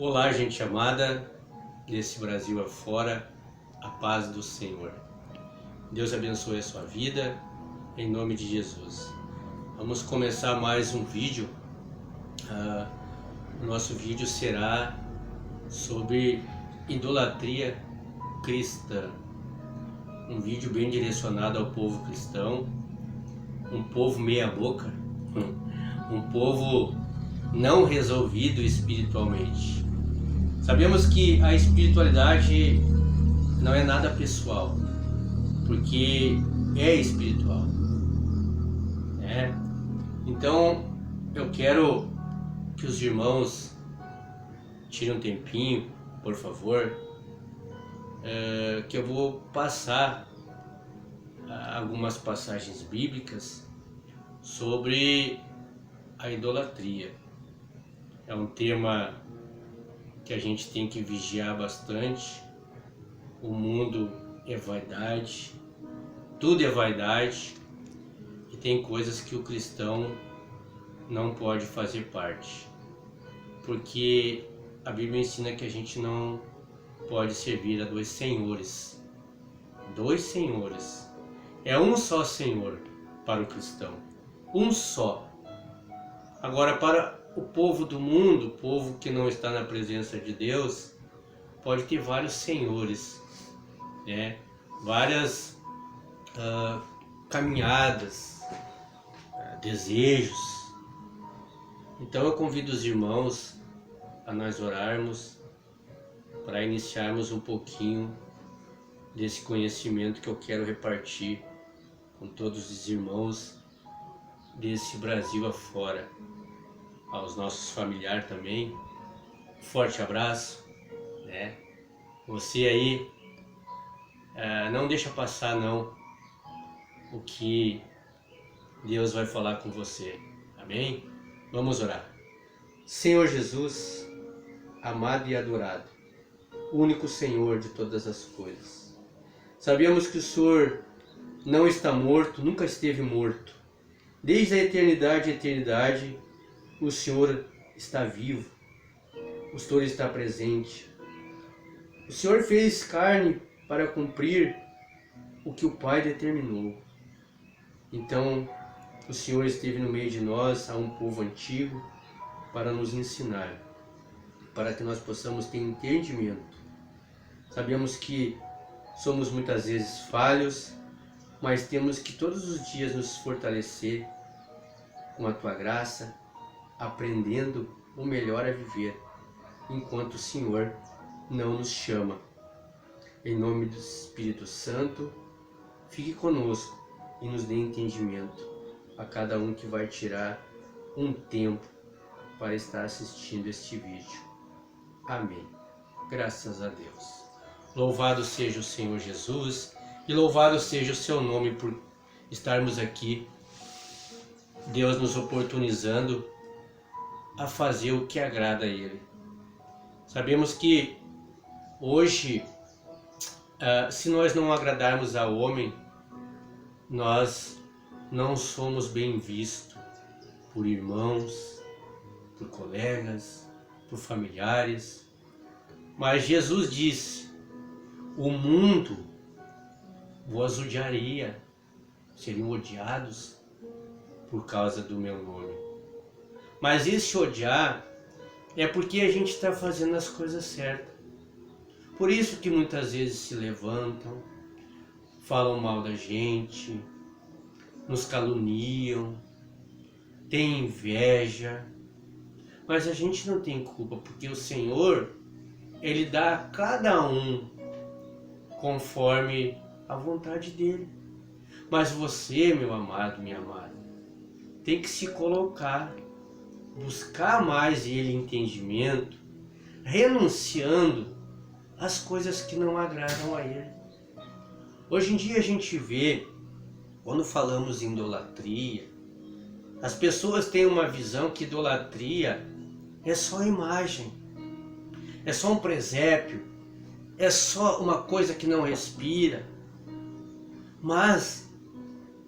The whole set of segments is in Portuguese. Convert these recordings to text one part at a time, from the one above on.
Olá, gente amada desse Brasil afora, a paz do Senhor. Deus abençoe a sua vida, em nome de Jesus. Vamos começar mais um vídeo. O nosso vídeo será sobre idolatria cristã. Um vídeo bem direcionado ao povo cristão, um povo meia boca, um povo não resolvido espiritualmente. Sabemos que a espiritualidade não é nada pessoal, porque é espiritual, né? Então eu quero que os irmãos tirem um tempinho, por favor, que eu vou passar algumas passagens bíblicas sobre a idolatria. É um tema que a gente tem que vigiar bastante. O mundo é vaidade, tudo é vaidade, e tem coisas que o cristão não pode fazer parte, porque a Bíblia ensina que a gente não pode servir a dois senhores. Dois senhores. É um só Senhor para o cristão, um só. Agora, para o povo do mundo, o povo que não está na presença de Deus, pode ter vários senhores, né? Várias caminhadas, desejos. Então eu convido os irmãos a nós orarmos para iniciarmos um pouquinho desse conhecimento que eu quero repartir com todos os irmãos desse Brasil afora. Aos nossos familiares também, um forte abraço, né? Você aí, não deixa passar não o que Deus vai falar com você, amém? Vamos orar. Senhor Jesus, amado e adorado, único Senhor de todas as coisas, sabemos que o Senhor não está morto, nunca esteve morto. Desde a eternidade, o Senhor está vivo, o Senhor está presente. O Senhor fez carne para cumprir o que o Pai determinou. Então, o Senhor esteve no meio de nós, a um povo antigo, para nos ensinar, para que nós possamos ter entendimento. Sabemos que somos muitas vezes falhos, mas temos que todos os dias nos fortalecer com a Tua graça, aprendendo o melhor a viver, enquanto o Senhor não nos chama. Em nome do Espírito Santo, fique conosco e nos dê entendimento a cada um que vai tirar um tempo para estar assistindo este vídeo. Amém. Graças a Deus. Louvado seja o Senhor Jesus e louvado seja o seu nome por estarmos aqui, Deus nos oportunizando a fazer o que agrada a Ele. Sabemos que hoje, se nós não agradarmos ao homem, nós não somos bem vistos por irmãos, por colegas, por familiares. Mas Jesus disse: o mundo vos odiaria, seriam odiados por causa do meu nome. Mas esse odiar é porque a gente está fazendo as coisas certas. Por isso que muitas vezes se levantam, falam mal da gente, nos caluniam, têm inveja. Mas a gente não tem culpa, porque o Senhor, Ele dá a cada um conforme a vontade dEle. Mas você, meu amado, minha amada, tem que se colocar, buscar mais Ele entendimento, renunciando às coisas que não agradam a Ele. Hoje em dia a gente vê, quando falamos em idolatria, as pessoas têm uma visão que idolatria é só imagem, é só um presépio, é só uma coisa que não respira. Mas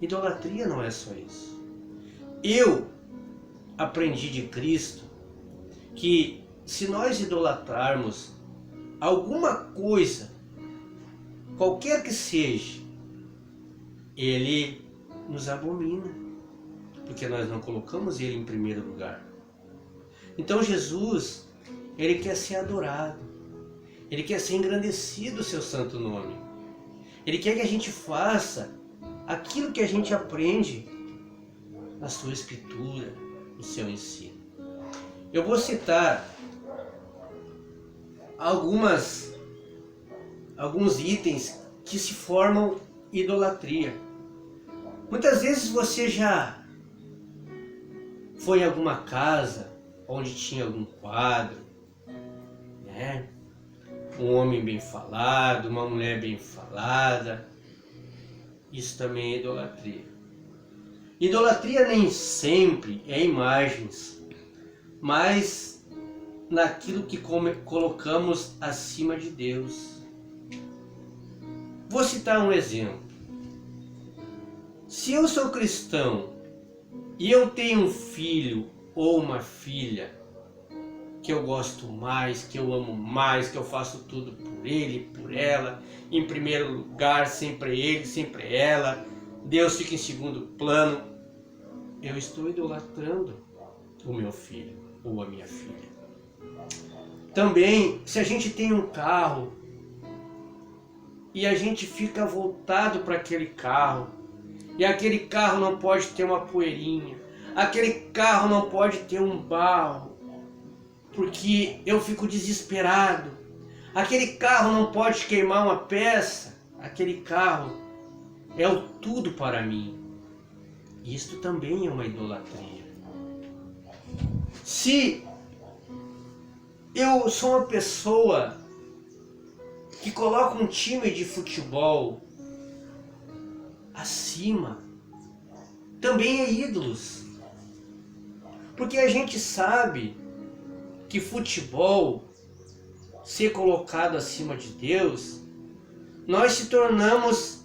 idolatria não é só isso. Eu aprendi de Cristo que se nós idolatrarmos alguma coisa, qualquer que seja, ele nos abomina, porque nós não colocamos ele em primeiro lugar. Então Jesus, ele quer ser adorado, ele quer ser engrandecido o seu santo nome. Ele quer que a gente faça aquilo que a gente aprende na sua escritura, no seu ensino. Eu vou citar alguns itens que se formam idolatria. Muitas vezes você já foi em alguma casa onde tinha algum quadro, né? Um homem bem falado, uma mulher bem falada. Isso também é idolatria. Idolatria nem sempre é imagens, mas naquilo que colocamos acima de Deus. Vou citar um exemplo. Se eu sou cristão e eu tenho um filho ou uma filha que eu gosto mais, que eu amo mais, que eu faço tudo por ele, por ela, em primeiro lugar, sempre ele, sempre ela, Deus fica em segundo plano, eu estou idolatrando o meu filho ou a minha filha. Também, se a gente tem um carro e a gente fica voltado para aquele carro, e aquele carro não pode ter uma poeirinha, aquele carro não pode ter um barro, porque eu fico desesperado. Aquele carro não pode queimar uma peça, aquele carro é o tudo para mim. Isto também é uma idolatria. Se eu sou uma pessoa que coloca um time de futebol acima, também é ídolos. Porque a gente sabe que futebol, ser colocado acima de Deus, nós se tornamos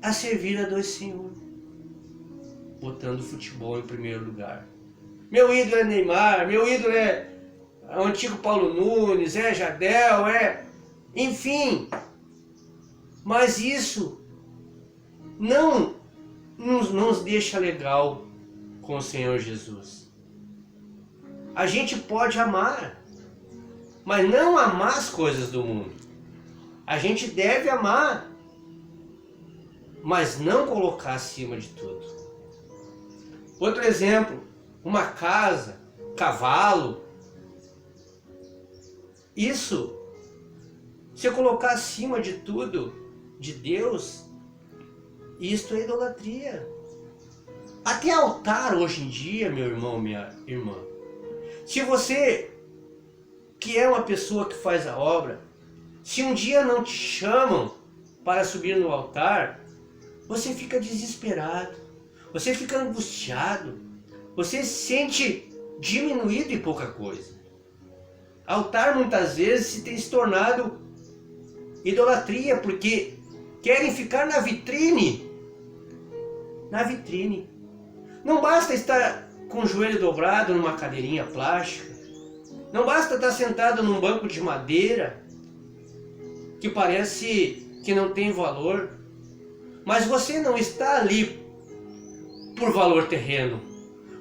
a servir a dois senhores, botando o futebol em primeiro lugar. Meu ídolo é Neymar, meu ídolo é o antigo Paulo Nunes, é Jardel, enfim. Mas isso não nos deixa legal com o Senhor Jesus. A gente pode amar, mas não amar as coisas do mundo. A gente deve amar, mas não colocar acima de tudo. Outro exemplo, uma casa, cavalo. Isso, se eu colocar acima de tudo, de Deus, isto é idolatria. Até altar hoje em dia, meu irmão, minha irmã. Se você, que é uma pessoa que faz a obra, se um dia não te chamam para subir no altar, você fica desesperado, você fica angustiado, você se sente diminuído em pouca coisa. Altar muitas vezes se tem se tornado idolatria, porque querem ficar na vitrine. Na vitrine. Não basta estar com o joelho dobrado numa cadeirinha plástica. Não basta estar sentado num banco de madeira que parece que não tem valor. Mas você não está ali por valor terreno.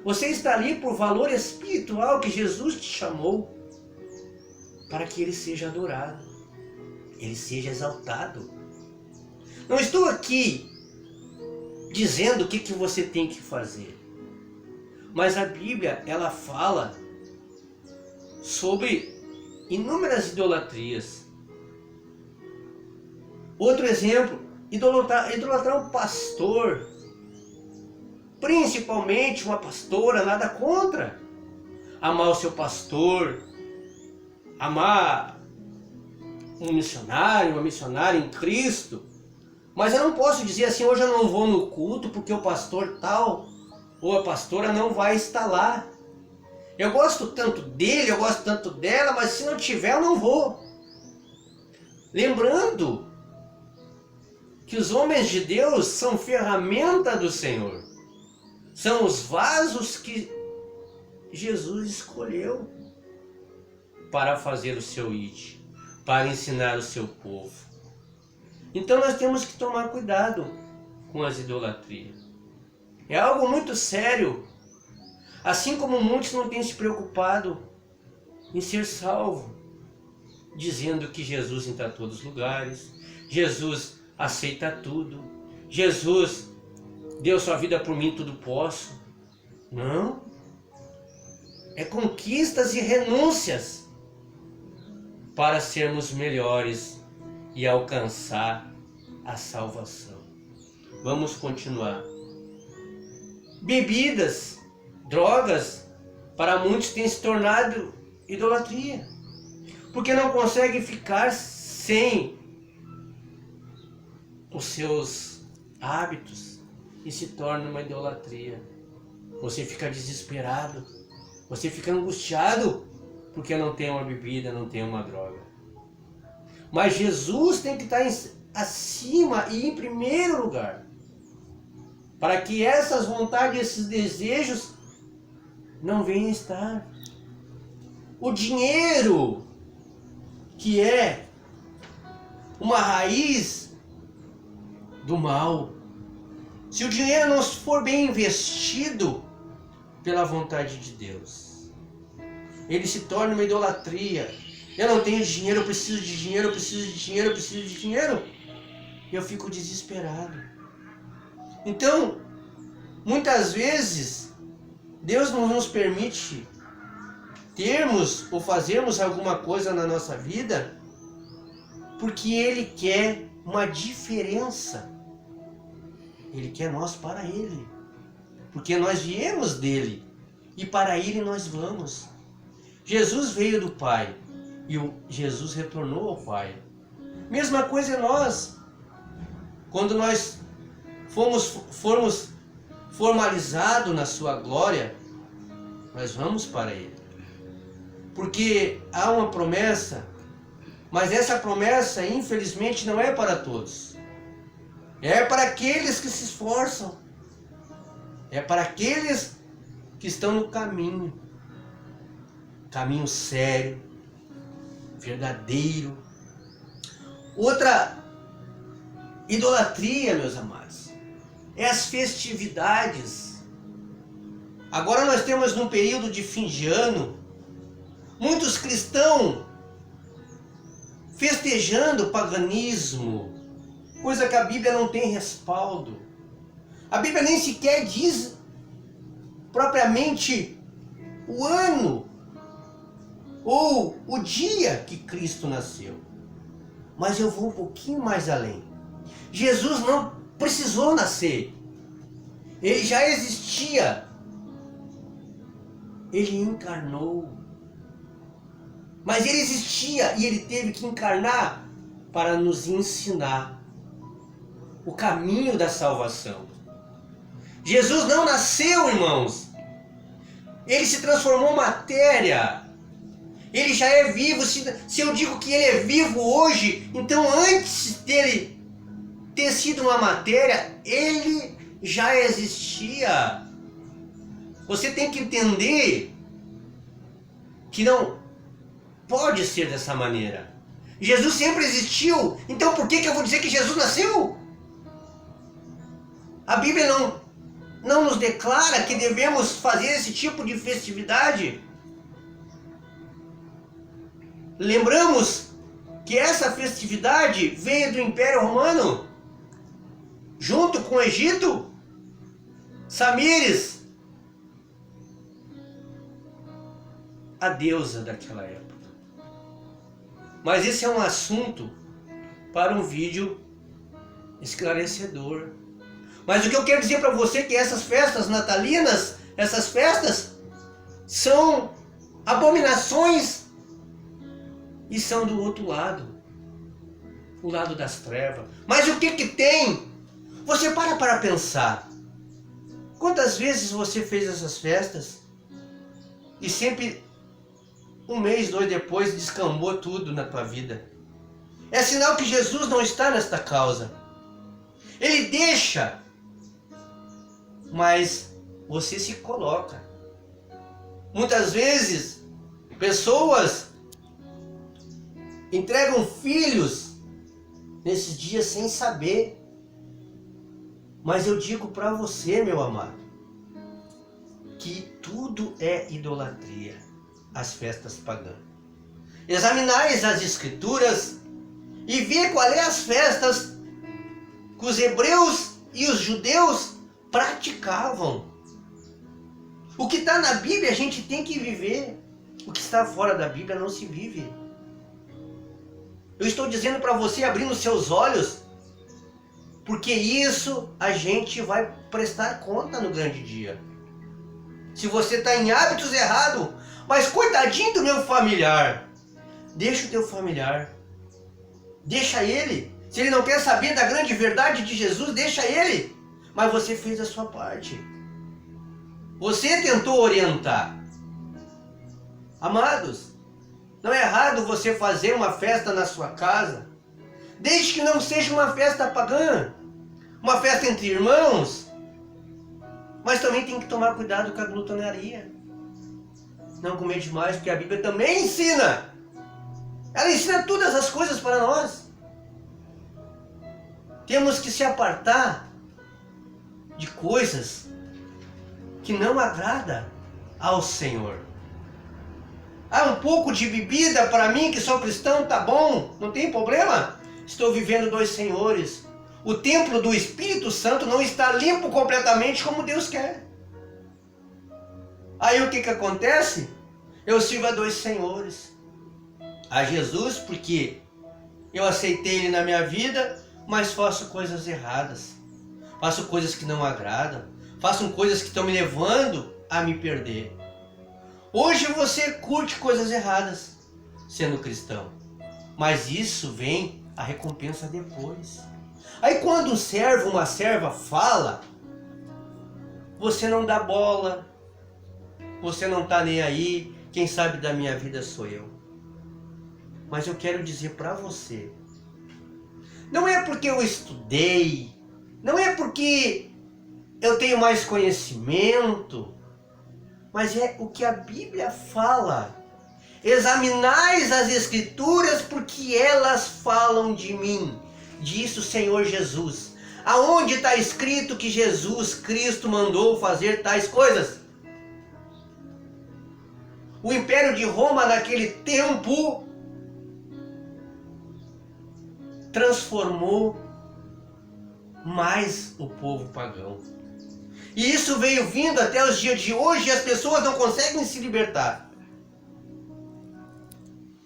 Você está ali por valor espiritual que Jesus te chamou para que ele seja adorado, ele seja exaltado. Não estou aqui dizendo o que você tem que fazer. Mas a Bíblia, ela fala sobre inúmeras idolatrias. Outro exemplo, idolatrar um pastor, principalmente uma pastora, nada contra. Amar o seu pastor, amar um missionário, uma missionária em Cristo. Mas eu não posso dizer assim, hoje eu não vou no culto porque o pastor tal ou a pastora não vai estar lá. Eu gosto tanto dele, eu gosto tanto dela, mas se não tiver eu não vou. Lembrando que os homens de Deus são ferramenta do Senhor. São os vasos que Jesus escolheu. para fazer o seu id, para ensinar o seu povo. Então nós temos que tomar cuidado com as idolatrias. É algo muito sério. Assim como muitos não têm se preocupado em ser salvo, dizendo que Jesus entra em todos os lugares, Jesus aceita tudo, Jesus deu sua vida por mim, tudo posso. Não. É conquistas e renúncias para sermos melhores e alcançar a salvação. Vamos continuar. Bebidas, drogas, para muitos têm se tornado idolatria, porque não conseguem ficar sem os seus hábitos e se torna uma idolatria. Você fica desesperado, você fica angustiado porque não tem uma bebida, não tem uma droga. Mas Jesus tem que estar acima e em primeiro lugar, para que essas vontades, esses desejos não venham estar. O dinheiro, que é uma raiz do mal, se o dinheiro não for bem investido pela vontade de Deus, ele se torna uma idolatria. Eu não tenho dinheiro, eu preciso de dinheiro, eu preciso de dinheiro, eu preciso de dinheiro. E eu fico desesperado. Então, muitas vezes, Deus não nos permite termos ou fazermos alguma coisa na nossa vida porque Ele quer uma diferença. Ele quer nós para Ele. Porque nós viemos dele e para Ele nós vamos. Jesus veio do Pai e Jesus retornou ao Pai. Mesma coisa é nós. Quando nós formos formalizados na sua glória, nós vamos para Ele. Porque há uma promessa, mas essa promessa, infelizmente, não é para todos. É para aqueles que se esforçam. É para aqueles que estão no caminho. Caminho sério, verdadeiro. Outra idolatria, meus amados, é as festividades. Agora nós temos num período de fim de ano, muitos cristãos festejando o paganismo, coisa que a Bíblia não tem respaldo. A Bíblia nem sequer diz propriamente o ano ou o dia que Cristo nasceu. Mas eu vou um pouquinho mais além. Jesus não precisou nascer. Ele já existia. Ele encarnou. Mas ele existia e ele teve que encarnar para nos ensinar o caminho da salvação. Jesus não nasceu, irmãos. Ele se transformou em matéria. Ele já é vivo. Se eu digo que ele é vivo hoje, então antes dele ter sido uma matéria, ele já existia. Você tem que entender que não pode ser dessa maneira. Jesus sempre existiu. Então por que eu vou dizer que Jesus nasceu? A Bíblia não nos declara que devemos fazer esse tipo de festividade. Lembramos que essa festividade veio do Império Romano, junto com o Egito, Samires, a deusa daquela época. Mas esse é um assunto para um vídeo esclarecedor. Mas o que eu quero dizer para você é que essas festas natalinas, essas festas, são abominações e são do outro lado, o lado das trevas. Mas o que tem? Você para pensar. Quantas vezes você fez essas festas e sempre um mês, 2 depois descambou tudo na tua vida? É sinal que Jesus não está nesta causa. Ele deixa, mas você se coloca. Muitas vezes, pessoas entregam filhos nesses dias sem saber. Mas eu digo para você, meu amado, que tudo é idolatria, as festas pagãs. Examinais as escrituras e vê qual é as festas que os hebreus e os judeus praticavam. O que está na Bíblia a gente tem que viver. O que está fora da Bíblia não se vive. Eu estou dizendo para você, abrindo seus olhos, porque isso a gente vai prestar conta no grande dia. Se você está em hábitos errados, mas coitadinho do meu familiar, deixa o teu familiar. Deixa ele. Se ele não quer saber da grande verdade de Jesus, deixa ele. Mas você fez a sua parte. Você tentou orientar. Amados, não é errado você fazer uma festa na sua casa, desde que não seja uma festa pagã, uma festa entre irmãos. Mas também tem que tomar cuidado com a glutonaria. Não comer demais, porque a Bíblia também ensina. Ela ensina todas as coisas para nós. Temos que se apartar de coisas que não agrada ao Senhor. Um pouco de bebida para mim, que sou cristão, tá bom, não tem problema. Estou vivendo dois senhores. O templo do Espírito Santo não está limpo completamente como Deus quer. Aí o que acontece? Eu sirvo a dois senhores. A Jesus, porque eu aceitei Ele na minha vida, mas faço coisas erradas. Faço coisas que não agradam. Faço coisas que estão me levando a me perder. Hoje você curte coisas erradas, sendo cristão. Mas isso vem a recompensa depois. Aí quando um servo, uma serva fala, você não dá bola. Você não está nem aí. Quem sabe da minha vida sou eu. Mas eu quero dizer para você, não é porque eu estudei, não é porque eu tenho mais conhecimento, mas é o que a Bíblia fala. Examinais as Escrituras porque elas falam de mim, disse o Senhor Jesus. Aonde está escrito que Jesus Cristo mandou fazer tais coisas? O Império de Roma naquele tempo transformou mais o povo pagão. E isso veio vindo até os dias de hoje e as pessoas não conseguem se libertar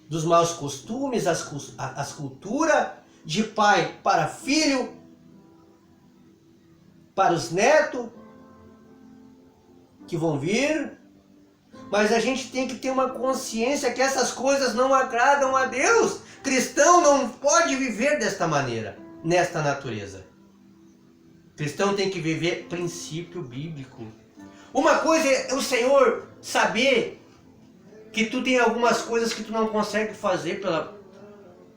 dos maus costumes, as culturas de pai para filho, para os netos que vão vir. Mas a gente tem que ter uma consciência que essas coisas não agradam a Deus. Cristão não pode viver desta maneira, nesta natureza. Cristão tem que viver princípio bíblico. Uma coisa é o Senhor saber que tu tem algumas coisas que tu não consegue fazer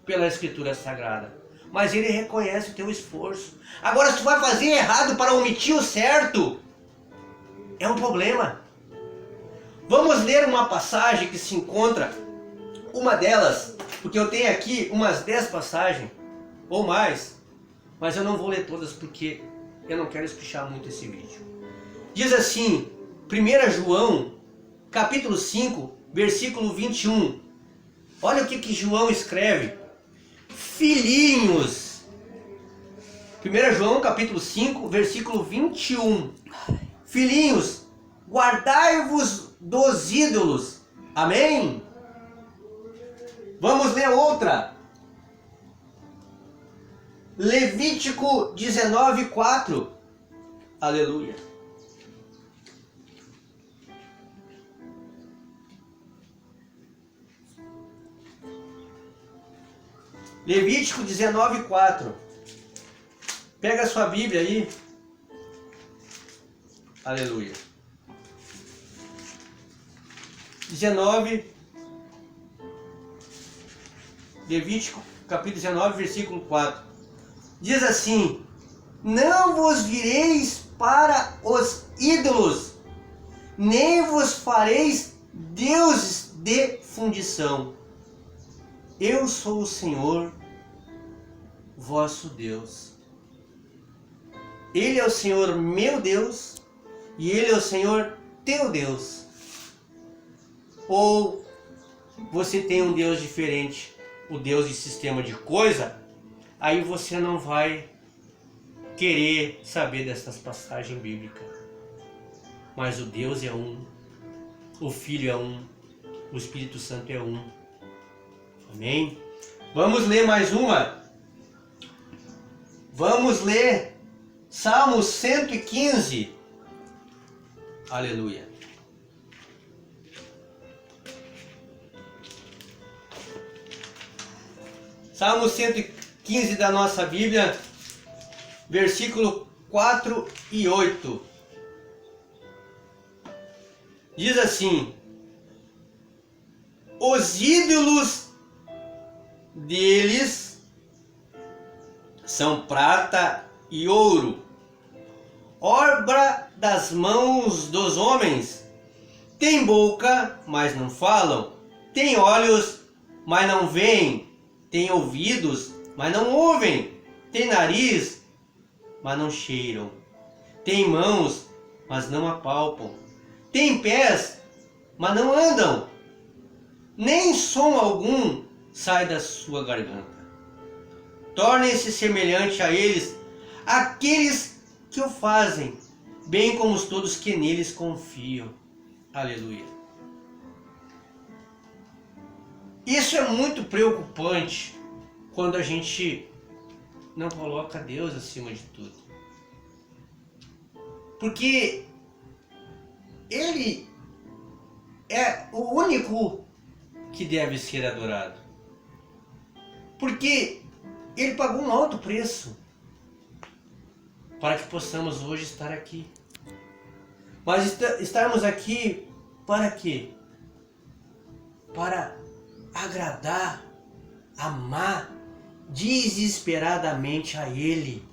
pela Escritura Sagrada. Mas Ele reconhece o teu esforço. Agora, se tu vai fazer errado para omitir o certo, é um problema. Vamos ler uma passagem que se encontra, uma delas, porque eu tenho aqui umas 10 passagens, ou mais, mas eu não vou ler todas porque eu não quero espichar muito esse vídeo. Diz assim, 1 João, capítulo 5, versículo 21. Olha o que João escreve. Filhinhos. 1 João, capítulo 5, versículo 21. Filhinhos, guardai-vos dos ídolos. Amém? Vamos ler outra. Levítico 19, 4. Aleluia. Levítico 19, 4. Pega a sua Bíblia aí. Aleluia. 19. Levítico capítulo 19, versículo 4. Diz assim: não vos vireis para os ídolos, nem vos fareis deuses de fundição. Eu sou o Senhor, vosso Deus. Ele é o Senhor meu Deus e Ele é o Senhor teu Deus. Ou você tem um Deus diferente, o Deus de sistema de coisa, aí você não vai querer saber dessas passagens bíblicas. Mas o Deus é um, o Filho é um, o Espírito Santo é um. Amém? Vamos ler mais uma. Vamos ler Salmo 115. Aleluia. Salmo 115 da nossa Bíblia, versículo 4 e 8. Diz assim: os ídolos deles são prata e ouro, obra das mãos dos homens. Tem boca, mas não falam. Tem olhos, mas não veem. Tem ouvidos, mas não ouvem. Tem nariz, mas não cheiram. Tem mãos, mas não apalpam. Tem pés, mas não andam. Nem som algum sai da sua garganta. Tornem-se semelhante a eles aqueles que o fazem, bem como todos que neles confiam. Aleluia. Isso é muito preocupante quando a gente não coloca Deus acima de tudo. Porque Ele é o único que deve ser adorado. Porque Ele pagou um alto preço para que possamos hoje estar aqui. Mas estarmos aqui para quê? Para agradar, amar desesperadamente a Ele,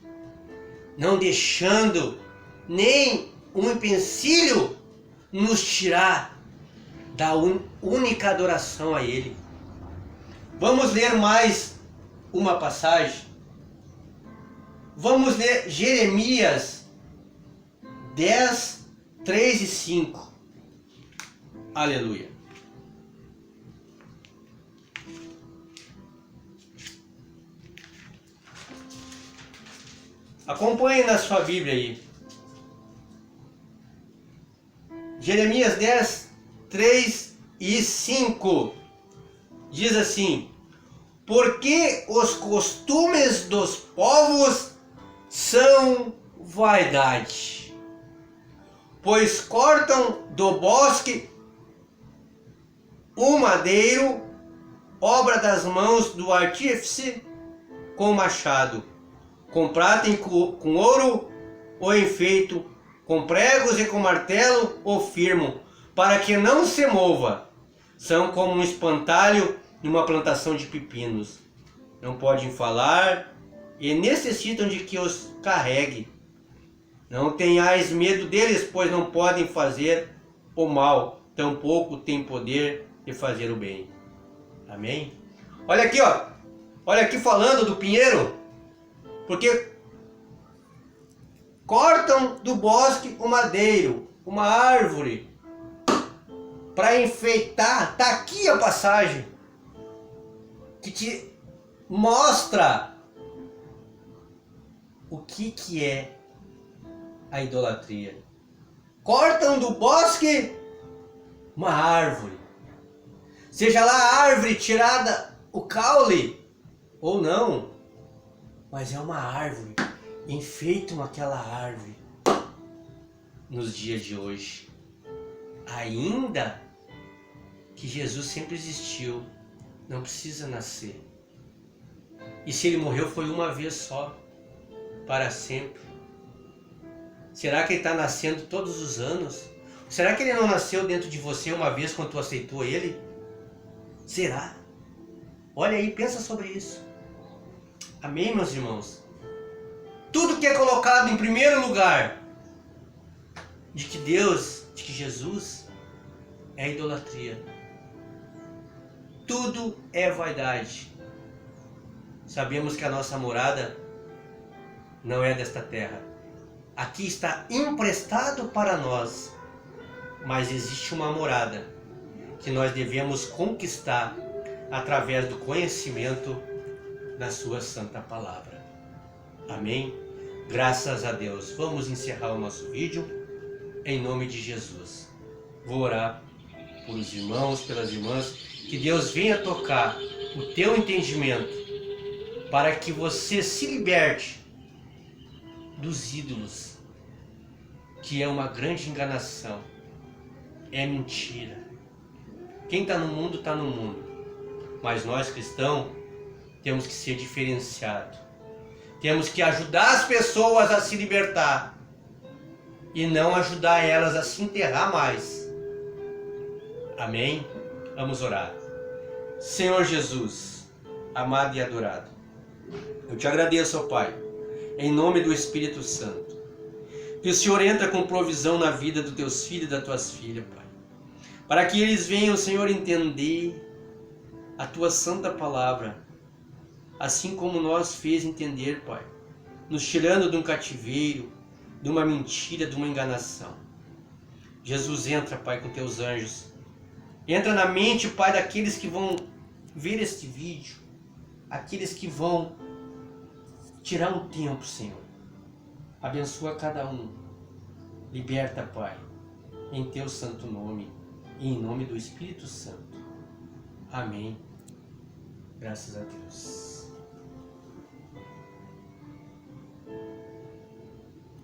não deixando nem um empecilho nos tirar da única adoração a Ele. Vamos ler mais uma passagem. Vamos ler Jeremias 10, 3 e 5. Aleluia. Acompanhe na sua Bíblia aí. Jeremias 10, 3 e 5. Diz assim: porque os costumes dos povos são vaidade, pois cortam do bosque o madeiro, obra das mãos do artífice, com machado, com prata e com ouro o enfeito, com pregos e com martelo o firmo, para que não se mova. São como um espantalho numa plantação de pepinos. Não podem falar e necessitam de que os carregue. Não tenhais medo deles, pois não podem fazer o mal, tampouco têm poder de fazer o bem. Amém? Olha aqui, ó. Olha aqui falando do pinheiro. Porque cortam do bosque o madeiro, uma árvore, para enfeitar. Está aqui a passagem que te mostra o que é a idolatria. Cortam do bosque uma árvore, seja lá a árvore tirada o caule ou não, mas é uma árvore, enfeitam aquela árvore nos dias de hoje. Ainda que Jesus sempre existiu, não precisa nascer. E se ele morreu foi uma vez só, para sempre. Será que ele está nascendo todos os anos? Será que ele não nasceu dentro de você uma vez quando tu aceitou ele? Será? Olha aí, pensa sobre isso. Amém, meus irmãos? Tudo que é colocado em primeiro lugar de que Deus, de que Jesus, é idolatria. tudo é vaidade. Sabemos que a nossa morada não é desta terra. Aqui está emprestado para nós, mas existe uma morada que nós devemos conquistar através do conhecimento da sua santa palavra. Amém? Graças a Deus. Vamos encerrar o nosso vídeo em nome de Jesus. Vou orar por os irmãos, pelas irmãs, que Deus venha tocar o teu entendimento para que você se liberte dos ídolos, que é uma grande enganação, é mentira. Quem está no mundo, está no mundo, mas nós cristãos temos que ser diferenciados, temos que ajudar as pessoas a se libertar e não ajudar elas a se enterrar mais. Amém? Vamos orar. Senhor Jesus, amado e adorado, eu te agradeço, ó Pai, em nome do Espírito Santo, que o Senhor entra com provisão na vida dos teus filhos e das tuas filhas, Pai, para que eles venham, Senhor, entender a tua santa palavra, assim como nós fez entender, Pai, nos tirando de um cativeiro, de uma mentira, de uma enganação. Jesus, entra, Pai, com teus anjos, entra na mente, Pai, daqueles que vão ver este vídeo, aqueles que vão tirar um tempo, Senhor. Abençoa cada um. Liberta, Pai, em teu santo nome e em nome do Espírito Santo. Amém. Graças a Deus.